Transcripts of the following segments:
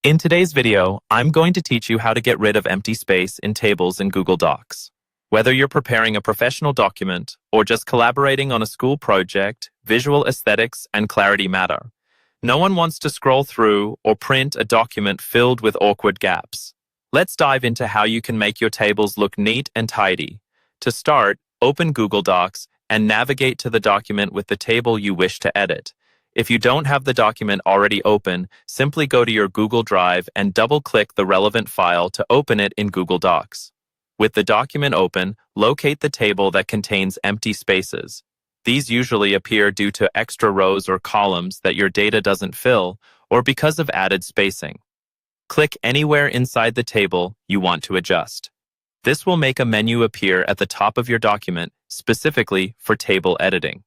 In today's video, I'm going to teach you how to get rid of empty space in tables in Google Docs. Whether you're preparing a professional document or just collaborating on a school project, visual aesthetics and clarity matter. No one wants to scroll through or print a document filled with awkward gaps. Let's dive into how you can make your tables look neat and tidy. To start, open Google Docs and navigate to the document with the table you wish to edit. If you don't have the document already open, simply go to your Google Drive and double-click the relevant file to open it in Google Docs. With the document open, locate the table that contains empty spaces. These usually appear due to extra rows or columns that your data doesn't fill or because of added spacing. Click anywhere inside the table you want to adjust. This will make a menu appear at the top of your document specifically for table editing.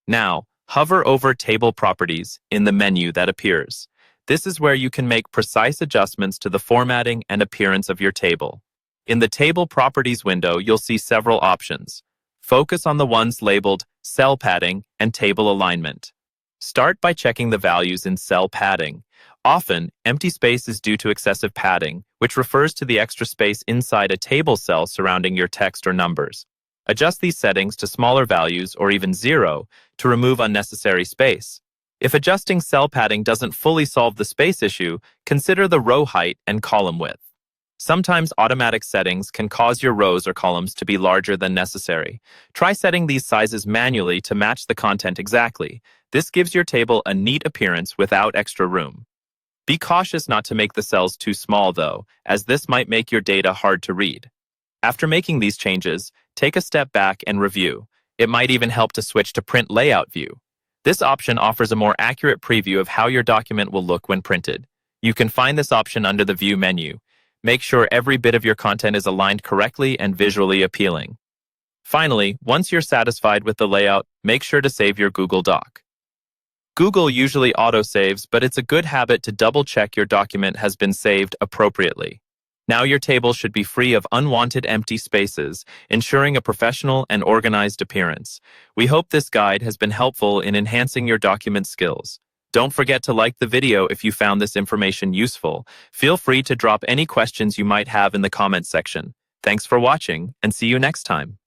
Now, hover over Table Properties in the menu that appears. This is where you can make precise adjustments to the formatting and appearance of your table. In the Table Properties window, you'll see several options. Focus on the ones labeled Cell Padding and Table Alignment. Start by checking the values in cell padding. Often, empty space is due to excessive padding, which refers to the extra space inside a table cell surrounding your text or numbers. Adjust these settings to smaller values or even 0 to remove unnecessary space. If adjusting cell padding doesn't fully solve the space issue, consider the row height and column width. Sometimes automatic settings can cause your rows or columns to be larger than necessary. Try setting these sizes manually to match the content exactly. This gives your table a neat appearance without extra room. Be cautious not to make the cells too small though, as this might make your data hard to read. After making these changes, take a step back and review. It might even help to switch to Print Layout View. This option offers a more accurate preview of how your document will look when printed. You can find this option under the View menu. Make sure every bit of your content is aligned correctly and visually appealing. Finally, once you're satisfied with the layout, make sure to save your Google Doc. Google usually autosaves, but it's a good habit to double-check your document has been saved appropriately. Now your table should be free of unwanted empty spaces, ensuring a professional and organized appearance. We hope this guide has been helpful in enhancing your document skills. Don't forget to like the video if you found this information useful. Feel free to drop any questions you might have in the comments section. Thanks for watching, and see you next time.